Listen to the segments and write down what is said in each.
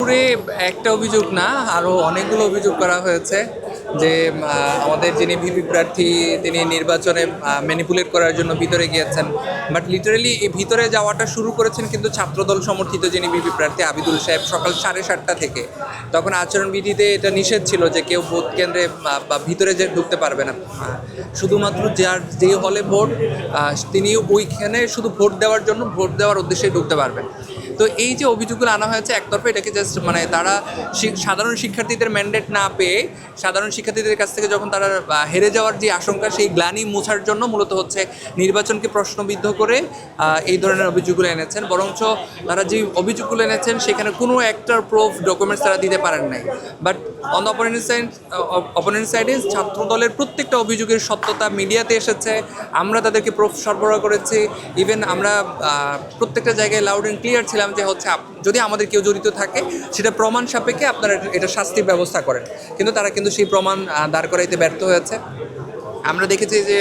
গাজীপুরে একটা অভিযোগ না, আরও অনেকগুলো অভিযোগ করা হয়েছে যে আমাদের যিনি ভিপি প্রার্থী তিনি নির্বাচনে ম্যানিপুলেট করার জন্য ভিতরে গিয়েছেন। বাট লিটারেলি এই ভিতরে যাওয়াটা শুরু করেছেন কিন্তু ছাত্রদল সমর্থিত যিনি ভিপি প্রার্থী আবিদুল সাহেব সকাল 7:30 থেকে। তখন আচরণবিধিতে এটা নিষেধ ছিল যে কেউ ভোট কেন্দ্রে বা ভিতরে যে ঢুকতে পারবে না। শুধুমাত্র যে হলে ভোট তিনি ওইখানে শুধু ভোট দেওয়ার জন্য ভোট দেওয়ার উদ্দেশ্যে ঢুকতে পারবেন। তো এই যে অভিযোগগুলো আনা হয়েছে একতরফা, এটাকে জাস্ট মানে তারা সাধারণ শিক্ষার্থীদের ম্যান্ডেট না পেয়ে সাধারণ শিক্ষার্থীদের কাছ থেকে যখন তারা হেরে যাওয়ার যে আশঙ্কা সেই গ্লানি মোছার জন্য মূলত হচ্ছে নির্বাচনকে প্রশ্নবিদ্ধ করে এই ধরনের অভিযোগগুলো এনেছেন। বরঞ্চ তারা যে অভিযোগগুলো এনেছেন সেখানে কোনো একটার প্রুফ ডকুমেন্টস তারা দিতে পারেন নাই। বাট অন দ্য অপোনেন্ট সাইডে ছাত্র দলের প্রত্যেকটা অভিযোগের সত্যতা মিডিয়াতে এসেছে, আমরা তাদেরকে প্রুফ সরবরাহ করেছি। ইভেন আমরা প্রত্যেকটা জায়গায় লাউড অ্যান্ড ক্লিয়ার ছিলাম যে হচ্ছে যদি আমাদের কেউ জড়িত থাকে সেটা প্রমাণ সাপেক্ষে আপনারা এটা শাস্তির ব্যবস্থা করেন, কিন্তু তারা কিন্তু সেই প্রমাণ দাঁড় করাইতে ব্যর্থ হয়েছে। আমরা দেখেছি যে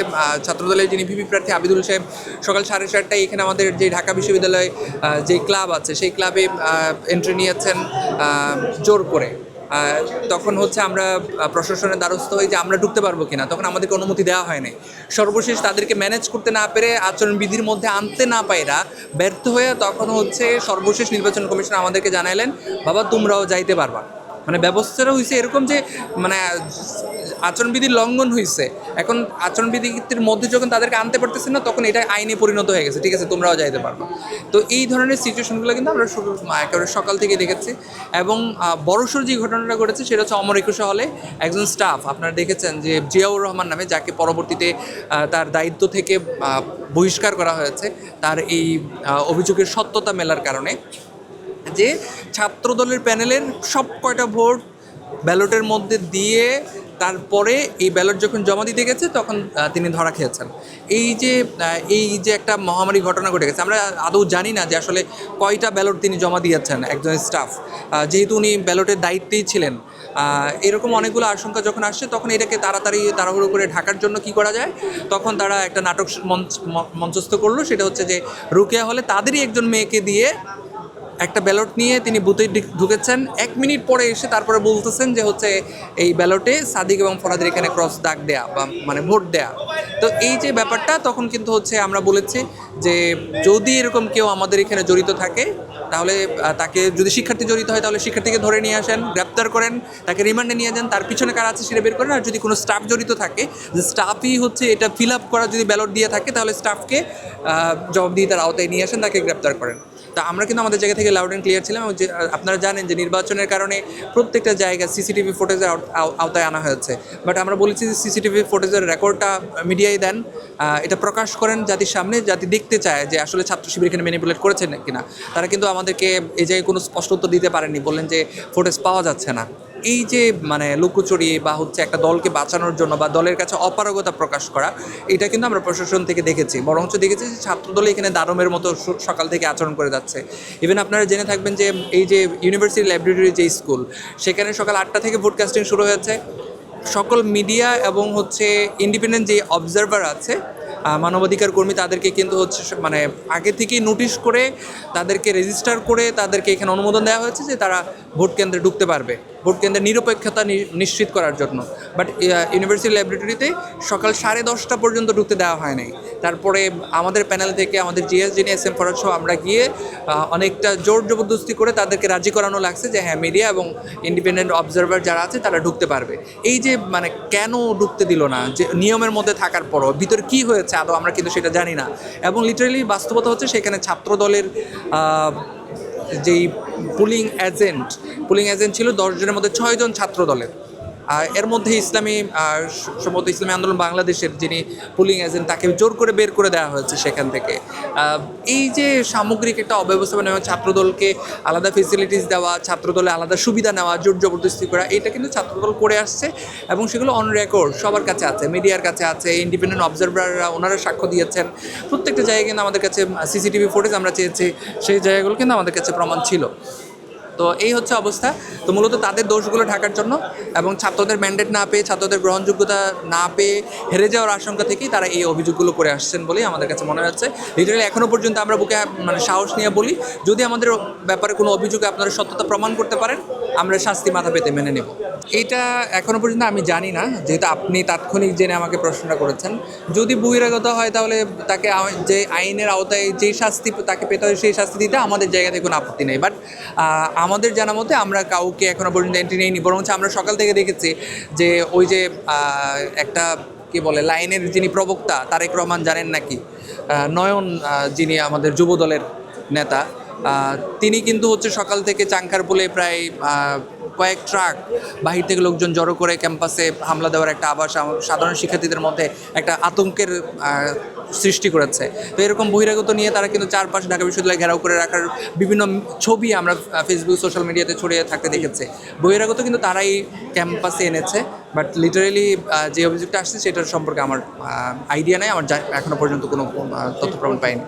ছাত্রদলের যিনি ভিপি প্রার্থী আবিদুল সাহেব সকাল 7:30টায় এখানে আমাদের যে ঢাকা বিশ্ববিদ্যালয়ে যে ক্লাব আছে সেই ক্লাবে এন্ট্রি নিয়েছেন জোর করে। তখন হচ্ছে আমরা প্রশাসনের দ্বারস্থ হই যে আমরা ঢুকতে পারবো কিনা, তখন আমাদেরকে অনুমতি দেওয়া হয়নি। সর্বশেষ তাদেরকে ম্যানেজ করতে না পেরে আচরণবিধির মধ্যে আনতে না পাইরা ব্যর্থ হয়ে তখন হচ্ছে সর্বশেষ নির্বাচন কমিশন আমাদেরকে জানাইলেন বাবা তোমরাও যাইতে পারবা। মানে ব্যবস্থাটা হয়েছে এরকম যে মানে আচরণবিধির লঙ্ঘন হয়েছে, এখন আচরণবিধির মধ্যে যখন তাদেরকে আনতে পারতেছে না তখন এটা আইনে পরিণত হয়ে গেছে, ঠিক আছে তোমরাও যাইতে পারবে। তো এই ধরনের সিচুয়েশনগুলো কিন্তু আমরা শুরু একেবারে সকাল থেকে দেখেছি। এবং বড়সড় যে ঘটনাটা ঘটেছে সেটা হচ্ছে অমর একুশে হলে একজন স্টাফ আপনারা দেখেছেন যে জিয়াউর রহমান নামে, যাকে পরবর্তীতে তার দায়িত্ব থেকে বহিষ্কার করা হয়েছে তার এই অভিযোগের সত্যতা মেলার কারণে, যে ছাত্রদলের প্যানেলের সব কয়টা ভোট ব্যালটের মধ্যে দিয়ে তারপরে এই ব্যালট যখন জমা দিতে গেছে তখন তিনি ধরা খেয়েছেন। এই যে একটা মহামারী ঘটনা ঘটে গেছে, আমরা আদৌ জানি না যে আসলে কয়টা ব্যালট তিনি জমা দিয়েছেন একজন স্টাফ, যেহেতু উনি ব্যালটের দায়িত্বেই ছিলেন। এরকম অনেকগুলো আশঙ্কা যখন আসছে তখন এটাকে তাড়াহুড়ো করে ঢাকার জন্য কি করা যায়, তখন তারা একটা নাটক মঞ্চস্থ করলো। সেটা হচ্ছে যে রোকেয়া হলে তাদেরই একজন মেয়েকে দিয়ে একটা ব্যালট নিয়ে তিনি বুথে ঢুকেছেন, 1 মিনিট পরে এসে তারপরে বলতেছেন যে হচ্ছে এই ব্যালটে সাদিক এবং ফরাদের এখানে ক্রস দাগ দেয়া বা মানে ভোট দেয়া। তো এই যে ব্যাপারটা তখন কিন্তু হচ্ছে আমরা বলেছি যে যদি এরকম কেউ আমাদের এখানে জড়িত থাকে তাহলে তাকে, যদি শিক্ষার্থী জড়িত হয় তাহলে শিক্ষার্থীকে ধরে নিয়ে আসেন, গ্রেপ্তার করেন, তাকে রিমান্ডে নিয়ে যান, তার পিছনে কারা আছে সেটা বের করেন। আর যদি কোনো স্টাফ জড়িত থাকে, যে স্টাফই হচ্ছে এটা ফিল আপ করা যদি ব্যালট দিয়ে থাকে তাহলে স্টাফকে জবাবদিহিতার আওতায় নিয়ে আসেন, তাকে গ্রেপ্তার করেন। তা আমরা কিন্তু আমাদের জায়গা থেকে লাউড অ্যান্ড ক্লিয়ার ছিলাম। যে আপনারা জানেন যে নির্বাচনের কারণে প্রত্যেকটা জায়গায় সিসিটিভি ফুটেজের আওতায় আনা হয়েছে। বাট আমরা বলেছি যে সিসিটিভি ফুটেজের রেকর্ডটা মিডিয়ায় দেন, এটা প্রকাশ করেন জাতির সামনে, জাতি দেখতে চায় যে আসলে ছাত্র শিবির এখানে ম্যানিপুলেট করেছেন কিনা। তারা কিন্তু আমাদেরকে এই জায়গায় কোনো স্পষ্ট উত্তর দিতে পারেননি, বললেন যে ফুটেজ পাওয়া যাচ্ছে না। এই যে মানে লুকোচুরি বা হচ্ছে একটা দলকে বাঁচানোর জন্য বা দলের কাছে অপারগতা প্রকাশ করা, এটা কিন্তু আমরা প্রশাসন থেকে দেখেছি। বরঞ্চ দেখেছি যে ছাত্রদল এখানে দারমের মতো সকাল থেকে আচরণ করে যাচ্ছে। ইভেন আপনারা জেনে থাকবেন যে এই যে ইউনিভার্সিটি লাইব্রেরি যে স্কুল, সেখানে সকাল 8টা থেকে ভোটকাস্টিং শুরু হয়েছে। সকল মিডিয়া এবং হচ্ছে ইন্ডিপেন্ডেন্ট যে অবজারভার আছে, মানবাধিকার কর্মী, তাদেরকে কিন্তু হচ্ছে মানে আগে থেকেই নোটিশ করে তাদেরকে রেজিস্টার করে তাদেরকে এখানে অনুমোদন দেওয়া হয়েছে যে তারা ভোট কেন্দ্রে ঢুকতে পারবে, ভোট কেন্দ্রের নিরপেক্ষতা নিশ্চিত করার জন্য। বাট ইউনিভার্সিটি ল্যাবরেটরিতে সকাল 10:30 পর্যন্ত ঢুকতে দেওয়া হয় নাই। তারপরে আমাদের প্যানেল থেকে আমাদের জিএস যিনি এস এম ফরাজ সহ আমরা গিয়ে অনেকটা জোর জবরদস্তি করে তাদেরকে রাজি করানো লাগছে যে হ্যাঁ মিডিয়া এবং ইন্ডিপেন্ডেন্ট অবজারভার যারা আছে তারা ঢুকতে পারবে। এই যে মানে কেন ঢুকতে দিল না, যে নিয়মের মধ্যে থাকার পরও ভিতরে কী হয়েছে আদৌ আমরা কিন্তু সেটা জানি না। এবং লিটারেলি বাস্তবতা হচ্ছে সেখানে ছাত্রদলের যেই পুলিং এজেন্ট ছিল 10 জনের মধ্যে 6 জন ছাত্র দলের। এর মধ্যে সম্ভবত ইসলামী আন্দোলন বাংলাদেশের যিনি পুলিং এজেন্ট, তাকে জোর করে বের করে দেওয়া হয়েছে সেখান থেকে। এই যে সামগ্রিক একটা অব্যবস্থাপনা, ছাত্রদলকে আলাদা ফেসিলিটিস দেওয়া, ছাত্রদলে আলাদা সুবিধা নেওয়া, জোর জবরদস্তি করা, এটা কিন্তু ছাত্রদল করে আসছে এবং সেগুলো অন রেকর্ড সবার কাছে আছে, মিডিয়ার কাছে আছে, ইন্ডিপেন্ডেন্ট অবজারভাররা ওনারা সাক্ষ্য দিয়েছেন। প্রত্যেকটা জায়গায় কিন্তু আমাদের কাছে সিসিটিভি ফুটেজ আমরা চেয়েছি, সেই জায়গাগুলো কিন্তু আমাদের কাছে প্রমাণ ছিল। তো এই হচ্ছে অবস্থা। তো মূলত তাদের দোষগুলো ঢাকার জন্য এবং ছাত্রদের ম্যান্ডেট না পেয়ে, ছাত্রদের গ্রহণযোগ্যতা না পেয়ে হেরে যাওয়ার আশঙ্কা থেকেই তারা এই অভিযোগগুলো করে আসছেন বলেই আমাদের কাছে মনে হচ্ছে। লিটারালি এখনও পর্যন্ত আমরা বুকে মানে সাহস নিয়ে বলি, যদি আমাদের ব্যাপারে কোনো অভিযোগে আপনারা সত্যতা প্রমাণ করতে পারেন, আমরা শাস্তি মাথা পেতে মেনে নেব। এইটা এখনও পর্যন্ত আমি জানি না, যেহেতু আপনি তাৎক্ষণিক জেনে আমাকে প্রশ্নটা করেছেন। যদি বহিরাগত হয় তাহলে তাকে যে আইনের আওতায় যেই শাস্তি তাকে পেতে হয় সেই শাস্তি দিতে আমাদের জায়গা থেকে কোনো আপত্তি নেই। বাট আমাদের জানা মতে আমরা কাউকে এখনও পর্যন্ত এন্ট্রি নেইনি, বরং আমরা সকাল থেকে দেখেছি যে ওই যে একটা কি বলে লাইনের যিনি প্রবক্তা তারেক রহমান জানেন নাকি, নয়ন যিনি আমাদের যুব দলের নেতা, তিনি কিন্তু হচ্ছে সকাল থেকে চাংখারপুলে প্রায় কয়েক ট্রাক বাহির থেকে লোকজন জড়ো করে ক্যাম্পাসে হামলা দেওয়ার একটা আভাস সাধারণ শিক্ষার্থীদের মধ্যে একটা আতঙ্কের সৃষ্টি করেছে। তো এরকম বহিরাগত নিয়ে তারা কিন্তু চারপাশে ঢাকা বিশ্ববিদ্যালয় ঘেরাও করে রাখার বিভিন্ন ছবি আমরা ফেসবুক সোশ্যাল মিডিয়াতে ছড়িয়ে থাকতে দেখেছে। বহিরাগত কিন্তু তারাই ক্যাম্পাসে এনেছে, বাট লিটারেলি যে অভিযোগটা আসছে সেটার সম্পর্কে আমার আইডিয়া নেই, আমার এখনো পর্যন্ত কোনো তথ্য প্রমাণ পাইনি।